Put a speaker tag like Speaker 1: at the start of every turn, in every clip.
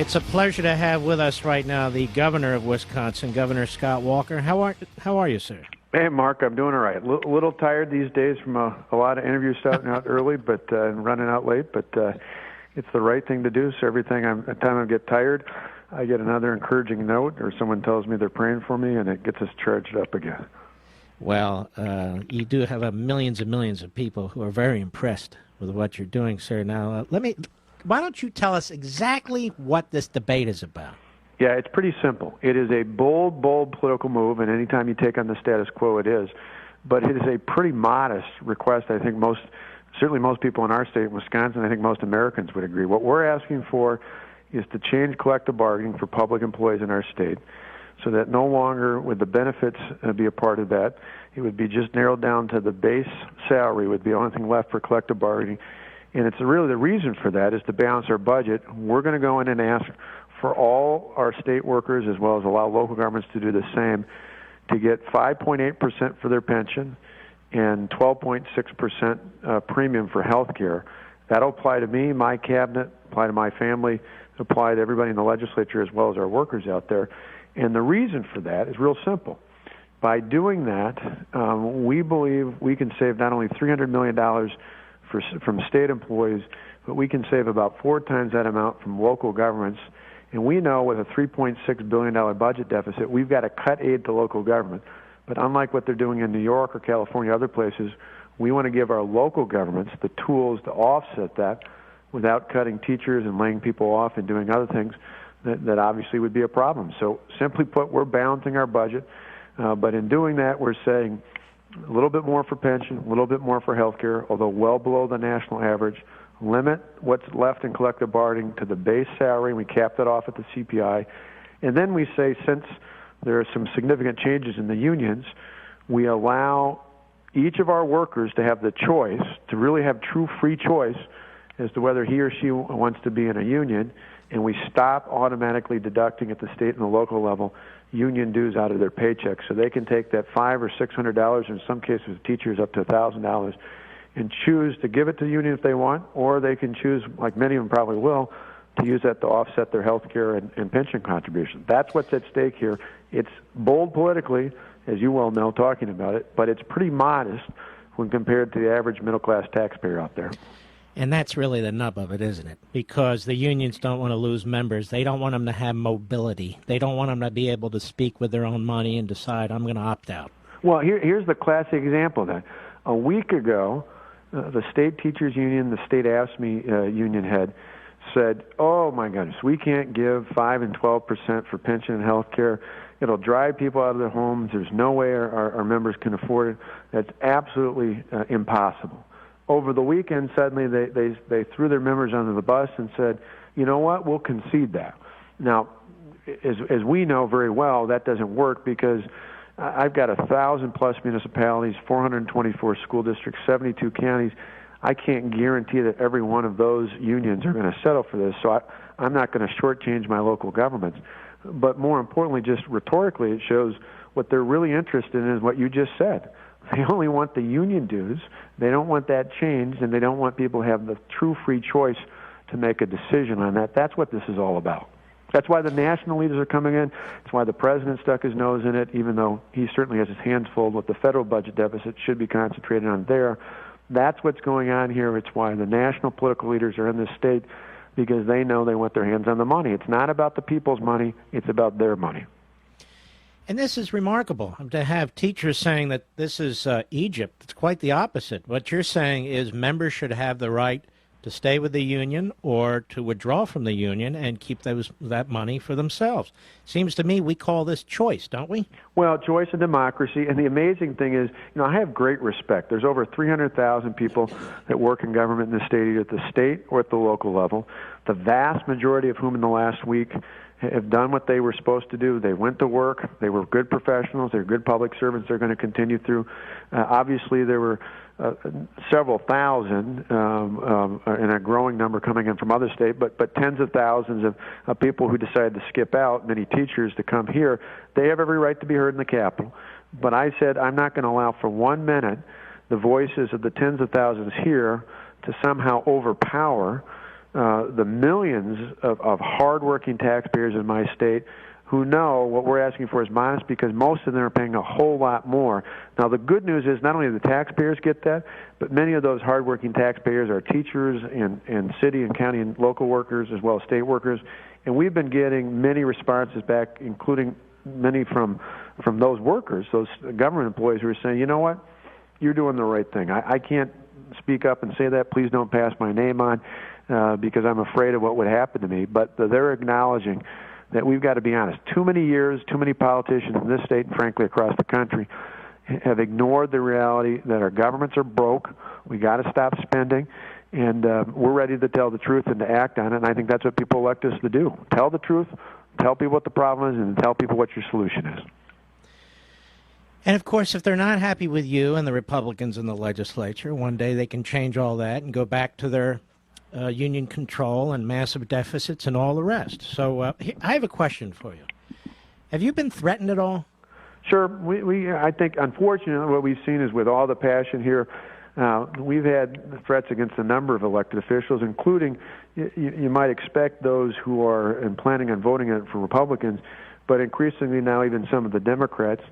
Speaker 1: It's a pleasure to have with us right now the governor of Wisconsin, Governor Scott Walker. How are you, sir?
Speaker 2: Hey, Mark, I'm doing all right. A little tired these days from a lot of interviews starting out early, but and running out late. But it's the right thing to do. So every time I get tired, I get another encouraging note, or someone tells me they're praying for me, and it gets us charged up again.
Speaker 1: Well, you do have millions and millions of people who are very impressed with what you're doing, sir. Now, why don't you tell us exactly what this debate is about?
Speaker 2: Yeah, it's pretty simple. It is a bold political move, and anytime you take on the status quo, it is. But it is a pretty modest request. I think certainly most people in our state, Wisconsin, I think most Americans would agree. What we're asking for is to change collective bargaining for public employees in our state so that no longer would the benefits be a part of that. It would be just narrowed down to the base salary would be the only thing left for collective bargaining. And it's really the reason for that is to balance our budget. We're going to go in and ask for all our state workers, as well as allow local governments to do the same, to get 5.8% for their pension and 12.6% premium for health care. That'll apply to me, my cabinet, apply to my family, apply to everybody in the legislature, as well as our workers out there. And the reason for that is real simple. By doing that, we believe we can save not only $300 million from state employees, but we can save about 4 times that amount from local governments. And we know with a $3.6 billion budget deficit, we've got to cut aid to local government. But unlike what they're doing in New York or California, other places, we want to give our local governments the tools to offset that without cutting teachers and laying people off and doing other things that obviously would be a problem. So simply put, we're balancing our budget. But in doing that, we're saying a little bit more for pension, a little bit more for health care, although well below the national average. Limit what's left in collective bargaining to the base salary. We cap that off at the CPI. And then we say, since there are some significant changes in the unions, we allow each of our workers to have the choice, to really have true free choice as to whether he or she wants to be in a union, and we stop automatically deducting at the state and the local level union dues out of their paycheck, so they can take that $500 or $600, in some cases teachers up to $1,000, and choose to give it to the union if they want, or they can choose, like many of them probably will, to use that to offset their health care and pension contributions. That's what's at stake here. It's bold politically, as you well know, talking about it, but it's pretty modest when compared to the average middle-class taxpayer out there.
Speaker 1: And that's really the nub of it, isn't it? Because the unions don't want to lose members. They don't want them to have mobility. They don't want them to be able to speak with their own money and decide, I'm going to opt out.
Speaker 2: Well, here's the classic example of that. A week ago, the state teachers union, the state AFSCME union head, said, oh my goodness, we can't give 5 and 12% for pension and health care. It'll drive people out of their homes. There's no way our members can afford it. That's absolutely impossible. Over the weekend, suddenly they threw their members under the bus and said, you know what, we'll concede that. Now, as we know very well, that doesn't work because I've got 1,000-plus municipalities, 424 school districts, 72 counties. I can't guarantee that every one of those unions are going to settle for this, so I'm not going to shortchange my local governments. But more importantly, just rhetorically, it shows what they're really interested in is what you just said. They only want the union dues. They don't want that changed, and they don't want people to have the true free choice to make a decision on that. That's what this is all about. That's why the national leaders are coming in. That's why the president stuck his nose in it, even though he certainly has his hands full with the federal budget deficit should be concentrated on there. That's what's going on here. It's why the national political leaders are in this state, because they know they want their hands on the money. It's not about the people's money. It's about their money.
Speaker 1: And this is remarkable to have teachers saying that this is Egypt. It's quite the opposite. What you're saying is members should have the right to stay with the union or to withdraw from the union and keep that money for themselves. Seems to me we call this choice, don't we?
Speaker 2: Well, choice and democracy. And the amazing thing is, I have great respect. There's over 300,000 people that work in government in the state, either at the state or at the local level. The vast majority of whom in the last week have done what they were supposed to do. They went to work. They were good professionals. They're good public servants. They're going to continue through. Obviously, there were several thousand and a growing number coming in from other states, but tens of thousands of people who decided to skip out, many teachers to come here. They have every right to be heard in the Capitol. But I said I'm not going to allow for 1 minute the voices of the tens of thousands here to somehow overpower the millions of hardworking taxpayers in my state who know what we're asking for is modest because most of them are paying a whole lot more. Now, the good news is not only do the taxpayers get that, but many of those hardworking taxpayers are teachers and city and county and local workers as well as state workers. And we've been getting many responses back, including many from those workers, those government employees who are saying, you know what, you're doing the right thing. I can't speak up and say that. Please don't pass my name on because I'm afraid of what would happen to me. But they're acknowledging that we've got to be honest. Too many years, too many politicians in this state and frankly across the country have ignored the reality that our governments are broke. We got to stop spending, and we're ready to tell the truth and to act on it. And I think that's what people elect us to do: tell the truth, tell people what the problem is, and tell people what your solution is.
Speaker 1: And of course, if they're not happy with you and the Republicans in the legislature, one day they can change all that and go back to their union control and massive deficits and all the rest. So I have a question for you. Have you been threatened at all?
Speaker 2: Sure. I think, unfortunately, what we've seen is with all the passion here, we've had threats against a number of elected officials, including, you might expect those who are planning on voting for Republicans, but increasingly now even some of the Democrats.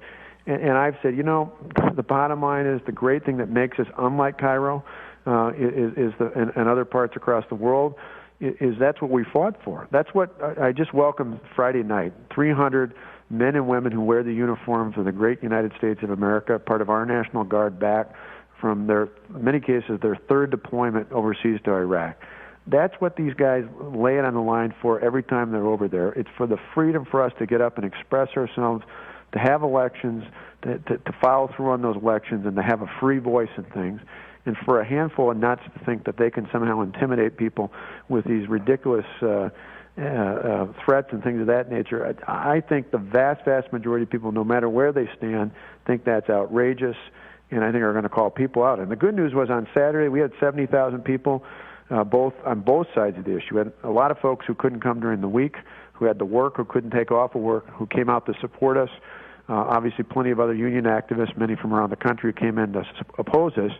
Speaker 2: And I've said, the bottom line is the great thing that makes us unlike Cairo and other parts across the world is that's what we fought for. That's what I just welcomed Friday night. 300 men and women who wear the uniforms of the great United States of America, part of our National Guard, back from in many cases, their third deployment overseas to Iraq. That's what these guys lay it on the line for every time they're over there. It's for the freedom for us to get up and express ourselves, to have elections, to follow through on those elections, and to have a free voice in things. And for a handful of nuts to think that they can somehow intimidate people with these ridiculous threats and things of that nature, I think the vast, vast majority of people, no matter where they stand, think that's outrageous, and I think are going to call people out. And the good news was on Saturday we had 70,000 people on both sides of the issue. We had a lot of folks who couldn't come during the week, who had to work, who couldn't take off of work, who came out to support us. Obviously, plenty of other union activists, many from around the country, came in to oppose us.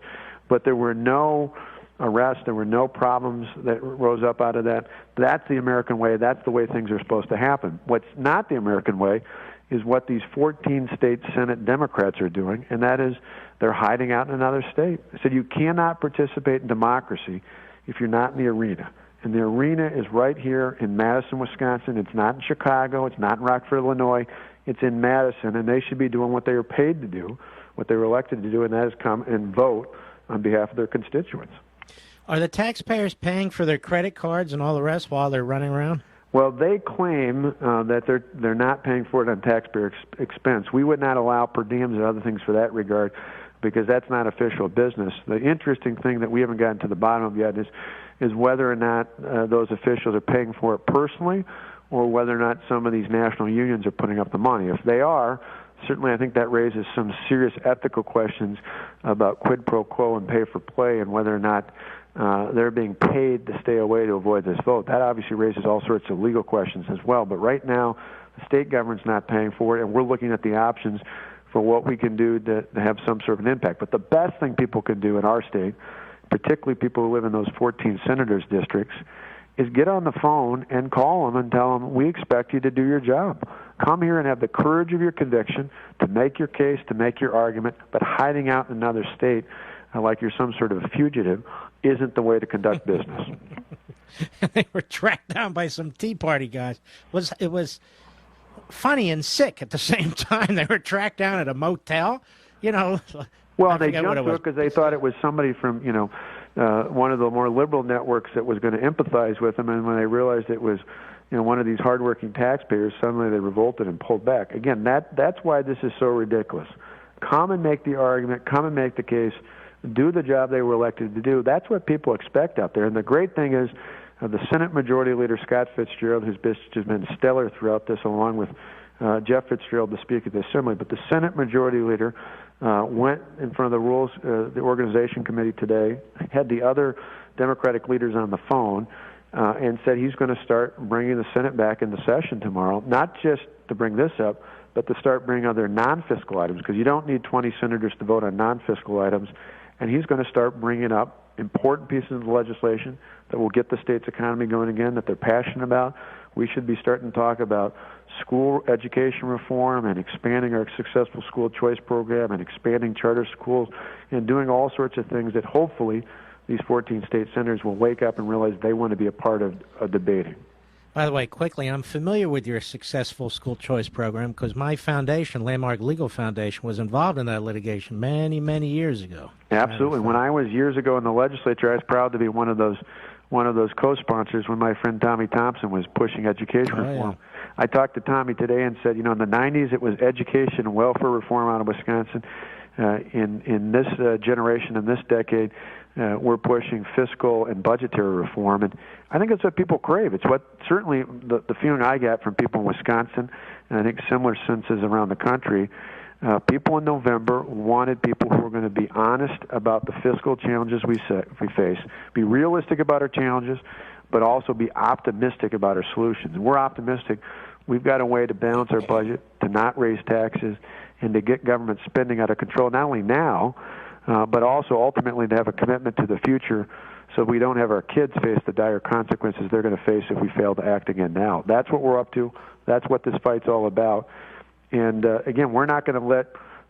Speaker 2: But there were no arrests, there were no problems that rose up out of that. That's the American way. That's the way things are supposed to happen. What's not the American way is what these 14 state Senate Democrats are doing, and that is they're hiding out in another state. I said you cannot participate in democracy if you're not in the arena. And the arena is right here in Madison, Wisconsin. It's not in Chicago. It's not in Rockford, Illinois. It's in Madison, and they should be doing what they were paid to do, what they were elected to do, and that is come and vote on behalf of their constituents.
Speaker 1: Are the taxpayers paying for their credit cards and all the rest while they're running around?
Speaker 2: Well, they claim that they're not paying for it on taxpayer expense. We would not allow per diems and other things for that regard because that's not official business. The interesting thing that we haven't gotten to the bottom of yet is whether or not those officials are paying for it personally or whether or not some of these national unions are putting up the money. If they are, certainly I think that raises some serious ethical questions about quid pro quo and pay for play and whether or not they're being paid to stay away to avoid this vote. That obviously raises all sorts of legal questions as well. But right now, the state government's not paying for it, and we're looking at the options for what we can do to have some sort of an impact. But the best thing people can do in our state, particularly people who live in those 14 senators' districts, is get on the phone and call them and tell them, we expect you to do your job. Come here and have the courage of your conviction to make your case, to make your argument, but hiding out in another state like you're some sort of a fugitive isn't the way to conduct business.
Speaker 1: They were tracked down by some Tea Party guys. It was funny and sick at the same time. They were tracked down at a motel,
Speaker 2: Well, they jumped to it because they thought it was somebody from, one of the more liberal networks that was going to empathize with them, and when they realized it was, one of these hardworking taxpayers, suddenly they revolted and pulled back. Again, that's why this is so ridiculous. Come and make the argument, come and make the case, do the job they were elected to do. That's what people expect out there. And the great thing is the Senate Majority Leader, Scott Fitzgerald, who's just been stellar throughout this, along with Jeff Fitzgerald, the Speaker of the Assembly. But the Senate Majority Leader went in front of the Organization Committee today, had the other Democratic leaders on the phone, and said he's going to start bringing the Senate back into session tomorrow, not just to bring this up, but to start bringing other non-fiscal items, because you don't need 20 senators to vote on non-fiscal items. And he's going to start bringing up important pieces of legislation that will get the state's economy going again, that they're passionate about. We should be starting to talk about school education reform and expanding our successful school choice program and expanding charter schools and doing all sorts of things that hopefully these 14 state senators will wake up and realize they want to be a part of debating.
Speaker 1: By the way, quickly, I'm familiar with your successful school choice program because my foundation, Landmark Legal Foundation, was involved in that litigation many, many years ago.
Speaker 2: Absolutely. When I was years ago in the legislature, I was proud to be one of those co-sponsors when my friend Tommy Thompson was pushing education reform.
Speaker 1: Yeah.
Speaker 2: I talked to Tommy today and said, in the 90s it was education and welfare reform out of Wisconsin. In this generation, in this decade, we're pushing fiscal and budgetary reform, and I think it's what people crave. It's what certainly the feeling I get from people in Wisconsin, and I think similar senses around the country. People in November wanted people who were going to be honest about the fiscal challenges we face, be realistic about our challenges, but also be optimistic about our solutions. And we're optimistic. We've got a way to balance our budget, to not raise taxes, and to get government spending out of control, not only now, but also ultimately to have a commitment to the future so we don't have our kids face the dire consequences they're going to face if we fail to act again now. That's what we're up to. That's what this fight's all about. And again, we're not going to let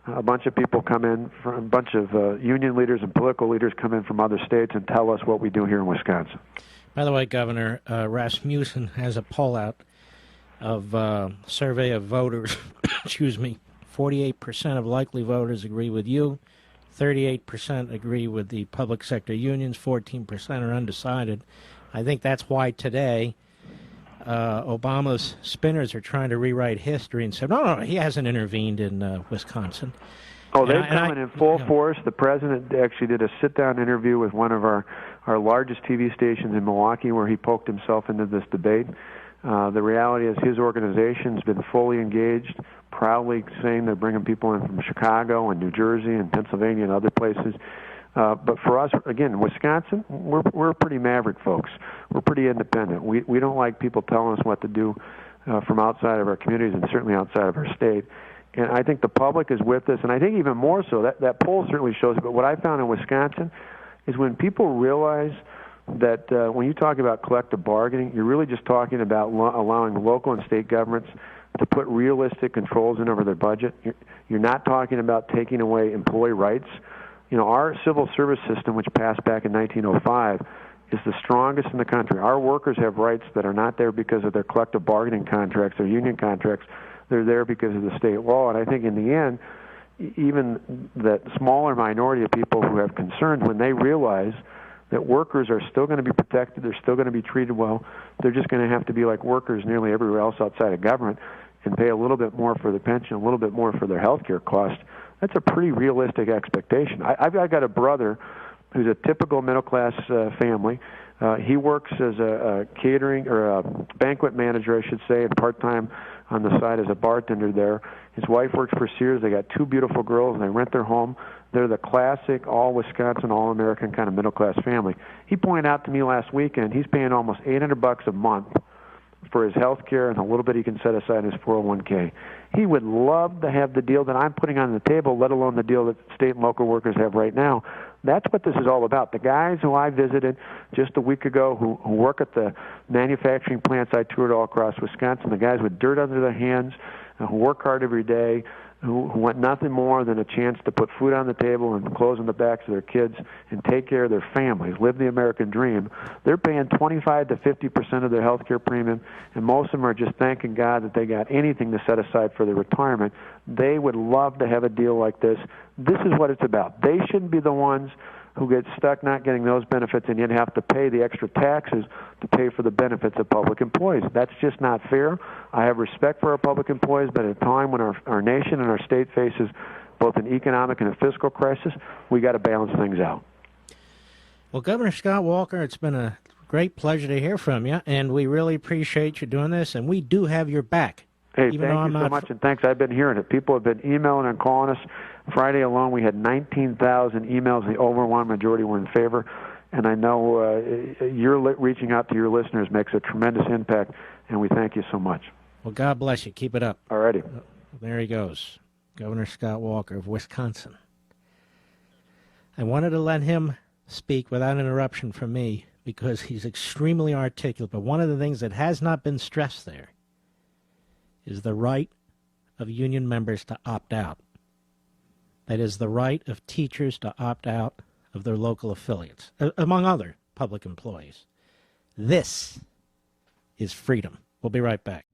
Speaker 2: a bunch of people come in, from a bunch of union leaders and political leaders come in from other states and tell us what we do here in Wisconsin.
Speaker 1: By the way, Governor, Rasmussen has a poll out of survey of voters. Excuse me. 48% of likely voters agree with you. 38% agree with the public sector unions. 14% are undecided. I think that's why today Obama's spinners are trying to rewrite history and said, no, he hasn't intervened in Wisconsin.
Speaker 2: Oh, they've come in full force. The president actually did a sit-down interview with one of our largest TV stations in Milwaukee where he poked himself into this debate. The reality is his organization's been fully engaged, proudly saying they're bringing people in from Chicago and New Jersey and Pennsylvania and other places. But for us, again, Wisconsin, we're pretty maverick folks. We're pretty independent. We don't like people telling us what to do from outside of our communities and certainly outside of our state. And I think the public is with us, and I think even more so, that poll certainly shows it. But what I found in Wisconsin is when people realize that when you talk about collective bargaining, you're really just talking about allowing local and state governments to put realistic controls in over their budget. You're not talking about taking away employee rights. Our civil service system, which passed back in 1905, is the strongest in the country. Our workers have rights that are not there because of their collective bargaining contracts or union contracts. They're there because of the state law. And I think in the end, even that smaller minority of people who have concerns, when they realize that workers are still going to be protected, they're still going to be treated well, they're just going to have to be like workers nearly everywhere else outside of government and pay a little bit more for their pension, a little bit more for their health care costs. That's a pretty realistic expectation. I've got a brother who's a typical middle-class family. He works as a catering or a banquet manager, I should say, and part-time on the side as a bartender there. His wife works for Sears. They got two beautiful girls, and they rent their home. They're the classic all-Wisconsin, all-American kind of middle-class family. He pointed out to me last weekend he's paying almost $800 a month for his health care and a little bit he can set aside in his 401k. He would love to have the deal that I'm putting on the table, let alone the deal that state and local workers have right now. That's what this is all about. The guys who I visited just a week ago who work at the manufacturing plants I toured all across Wisconsin, the guys with dirt under their hands, who work hard every day, who want nothing more than a chance to put food on the table and clothes on the backs of their kids and take care of their families, live the American dream. They're paying 25 to 50% of their health care premium, and most of them are just thanking God that they got anything to set aside for their retirement. They would love to have a deal like this. This is what it's about. They shouldn't be the ones who get stuck not getting those benefits and yet have to pay the extra taxes to pay for the benefits of public employees. That's just not fair. I have respect for our public employees, but at a time when our nation and our state faces both an economic and a fiscal crisis, we got to balance things out.
Speaker 1: Well, Governor Scott Walker, it's been a great pleasure to hear from you, and we really appreciate you doing this, and we do have your back.
Speaker 2: Hey, thank you so much, and thanks. I've been hearing it. People have been emailing and calling us. Friday alone, we had 19,000 emails. The overwhelming majority were in favor, and I know you're reaching out to your listeners makes a tremendous impact, and we thank you so much.
Speaker 1: Well, God bless you. Keep it up.
Speaker 2: All righty.
Speaker 1: There he goes, Governor Scott Walker of Wisconsin. I wanted to let him speak without interruption from me because he's extremely articulate. But one of the things that has not been stressed there is the right of union members to opt out. That is the right of teachers to opt out of their local affiliates, among other public employees. This is freedom. We'll be right back.